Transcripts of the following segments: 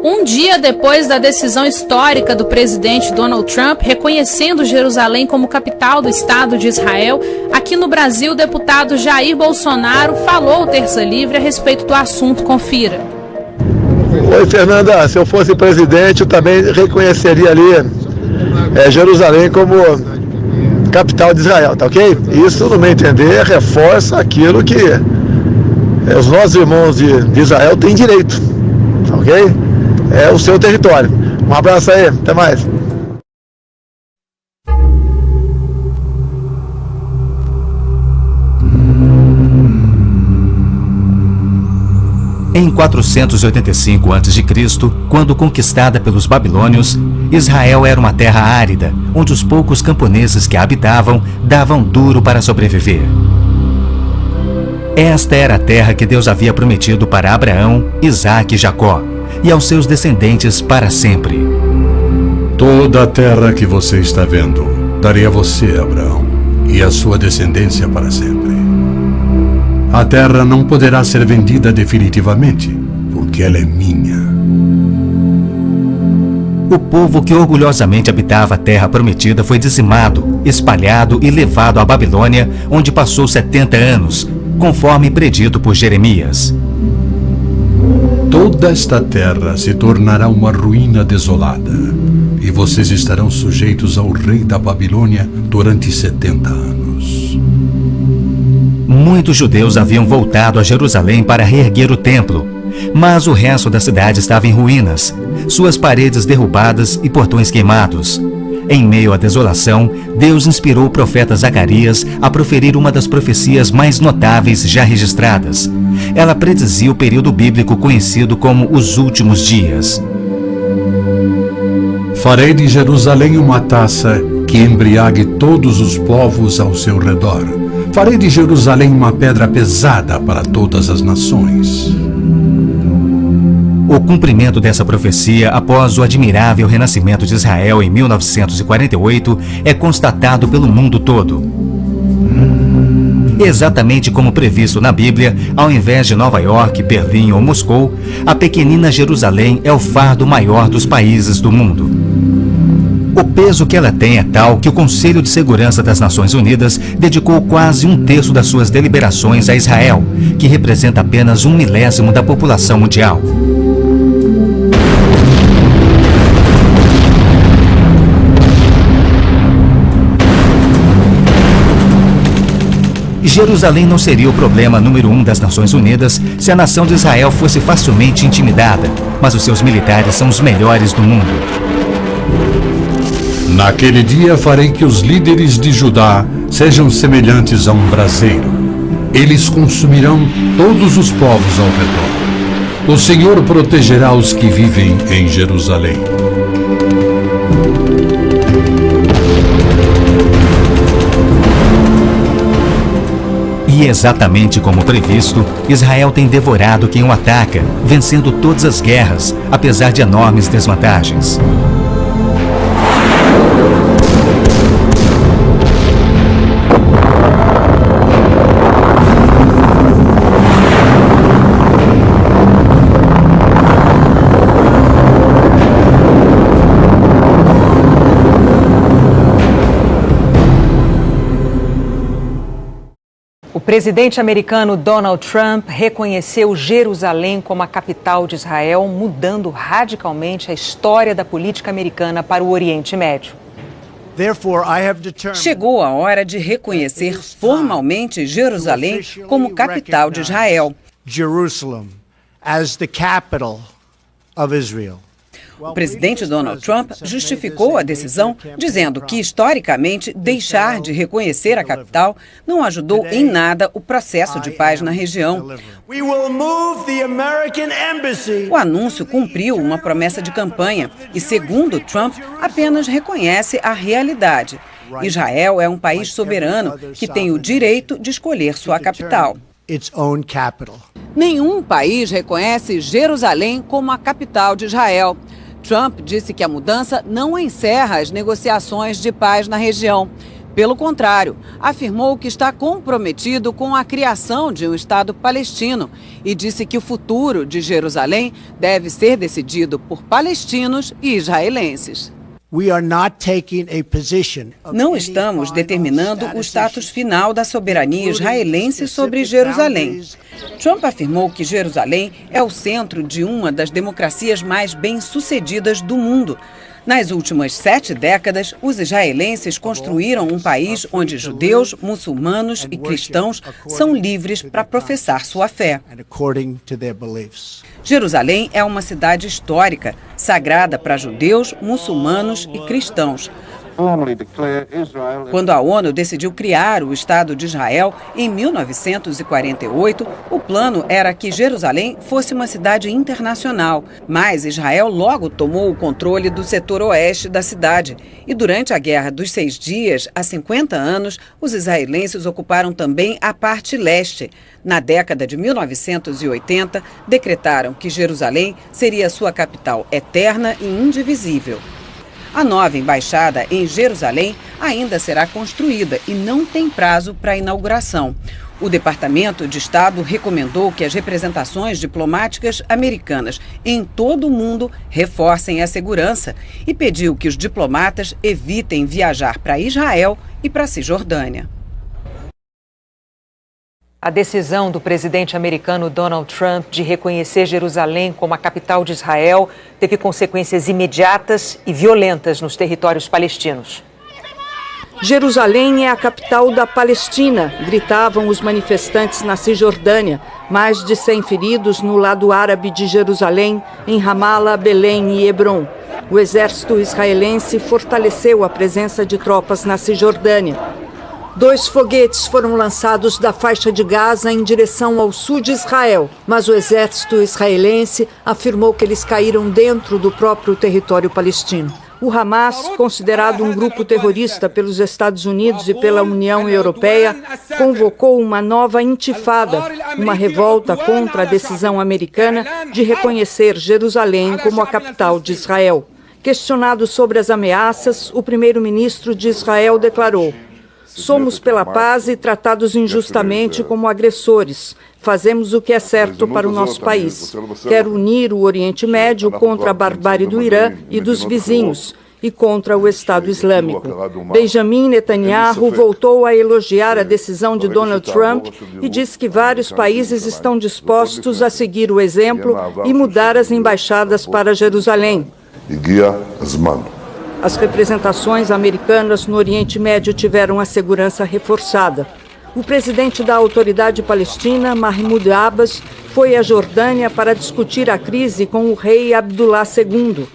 Um dia depois da decisão histórica do presidente Donald Trump reconhecendo Jerusalém como capital do Estado de Israel, aqui no Brasil o deputado Jair Bolsonaro falou ao Terça Livre a respeito do assunto. Confira. Oi, Fernanda, se eu fosse presidente eu também reconheceria ali Jerusalém como capital de Israel, tá ok? Isso, no meu entender, reforça aquilo que os nossos irmãos de Israel têm direito, tá ok? É o seu território. Um abraço aí, até mais. Em 485 a.C., quando conquistada pelos babilônios, Israel era uma terra árida, onde os poucos camponeses que a habitavam davam duro para sobreviver. Esta era a terra que Deus havia prometido para Abraão, Isaque e Jacó, e aos seus descendentes para sempre. Toda a terra que você está vendo, darei a você, Abraão, e a sua descendência para sempre. A terra não poderá ser vendida definitivamente, porque ela é minha. O povo que orgulhosamente habitava a terra prometida foi dizimado, espalhado e levado à Babilônia, onde passou 70 anos, conforme predito por Jeremias. Toda esta terra se tornará uma ruína desolada, e vocês estarão sujeitos ao rei da Babilônia durante 70 anos. Muitos judeus haviam voltado a Jerusalém para reerguer o templo, mas o resto da cidade estava em ruínas, suas paredes derrubadas e portões queimados. Em meio à desolação, Deus inspirou o profeta Zacarias a proferir uma das profecias mais notáveis já registradas. Ela predizia o período bíblico conhecido como os últimos dias. Farei de Jerusalém uma taça que embriague todos os povos ao seu redor. Farei de Jerusalém uma pedra pesada para todas as nações. O cumprimento dessa profecia após o admirável renascimento de Israel em 1948 é constatado pelo mundo todo. Exatamente como previsto na Bíblia, ao invés de Nova York, Berlim ou Moscou, a pequenina Jerusalém é o fardo maior dos países do mundo. O peso que ela tem é tal que o Conselho de Segurança das Nações Unidas dedicou quase 1/3 das suas deliberações a Israel, que representa apenas 1/1000 da população mundial. Jerusalém não seria o problema número 1 das Nações Unidas se a nação de Israel fosse facilmente intimidada, mas os seus militares são os melhores do mundo. Naquele dia farei que os líderes de Judá sejam semelhantes a um braseiro. Eles consumirão todos os povos ao redor. O Senhor protegerá os que vivem em Jerusalém. E exatamente como previsto, Israel tem devorado quem o ataca, vencendo todas as guerras, apesar de enormes desvantagens. O presidente americano Donald Trump reconheceu Jerusalém como a capital de Israel, mudando radicalmente a história da política americana para o Oriente Médio. Chegou a hora de reconhecer formalmente Jerusalém como capital de Israel. of Israel. O presidente Donald Trump justificou a decisão, dizendo que, historicamente, deixar de reconhecer a capital não ajudou em nada o processo de paz na região. O anúncio cumpriu uma promessa de campanha e, segundo Trump, apenas reconhece a realidade. Israel é um país soberano que tem o direito de escolher sua capital. Nenhum país reconhece Jerusalém como a capital de Israel. Trump disse que a mudança não encerra as negociações de paz na região. Pelo contrário, afirmou que está comprometido com a criação de um Estado palestino e disse que o futuro de Jerusalém deve ser decidido por palestinos e israelenses. Não estamos determinando o status final da soberania israelense sobre Jerusalém. Trump afirmou que Jerusalém é o centro de uma das democracias mais bem-sucedidas do mundo. Nas últimas 7 décadas, os israelenses construíram um país onde judeus, muçulmanos e cristãos são livres para professar sua fé. Jerusalém é uma cidade histórica, sagrada para judeus, muçulmanos e cristãos. Quando a ONU decidiu criar o Estado de Israel em 1948, o plano era que Jerusalém fosse uma cidade internacional, mas Israel logo tomou o controle do setor oeste da cidade. E durante a Guerra dos 6 Dias, há 50 anos, os israelenses ocuparam também a parte leste. Na década de 1980, decretaram que Jerusalém seria sua capital eterna e indivisível. A nova embaixada em Jerusalém ainda será construída e não tem prazo para a inauguração. O Departamento de Estado recomendou que as representações diplomáticas americanas em todo o mundo reforcem a segurança e pediu que os diplomatas evitem viajar para Israel e para a Cisjordânia. A decisão do presidente americano Donald Trump de reconhecer Jerusalém como a capital de Israel teve consequências imediatas e violentas nos territórios palestinos. Jerusalém é a capital da Palestina, gritavam os manifestantes na Cisjordânia. Mais de 100 feridos no lado árabe de Jerusalém, em Ramala, Belém e Hebron. O exército israelense fortaleceu a presença de tropas na Cisjordânia. 2 foguetes foram lançados da faixa de Gaza em direção ao sul de Israel, mas o exército israelense afirmou que eles caíram dentro do próprio território palestino. O Hamas, considerado um grupo terrorista pelos Estados Unidos e pela União Europeia, convocou uma nova intifada, uma revolta contra a decisão americana de reconhecer Jerusalém como a capital de Israel. Questionado sobre as ameaças, o primeiro-ministro de Israel declarou: "Somos pela paz e tratados injustamente como agressores. Fazemos o que é certo para o nosso país. Quero unir o Oriente Médio contra a barbárie do Irã e dos vizinhos e contra o Estado Islâmico." Benjamin Netanyahu voltou a elogiar a decisão de Donald Trump e disse que vários países estão dispostos a seguir o exemplo e mudar as embaixadas para Jerusalém. As representações americanas no Oriente Médio tiveram a segurança reforçada. O presidente da Autoridade Palestina, Mahmoud Abbas, foi à Jordânia para discutir a crise com o rei Abdullah II.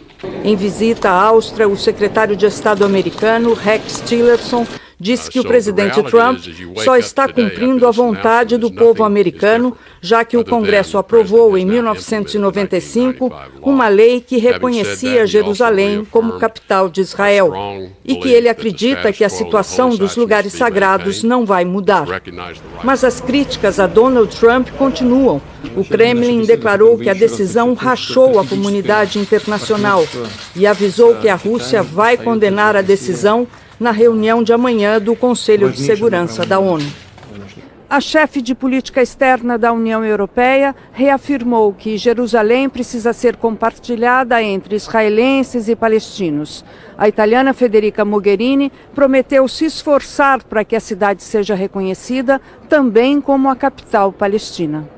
Em visita à Áustria, o secretário de Estado americano, Rex Tillerson, disse que o presidente Trump só está cumprindo a vontade do povo americano, já que o Congresso aprovou em 1995 uma lei que reconhecia Jerusalém como capital de Israel e que ele acredita que a situação dos lugares sagrados não vai mudar. Mas as críticas a Donald Trump continuam. O Kremlin declarou que a decisão rachou a comunidade internacional e avisou que a Rússia vai condenar a decisão na reunião de amanhã do Conselho de Segurança da ONU. A chefe de política externa da União Europeia reafirmou que Jerusalém precisa ser compartilhada entre israelenses e palestinos. A italiana Federica Mogherini prometeu se esforçar para que a cidade seja reconhecida também como a capital palestina.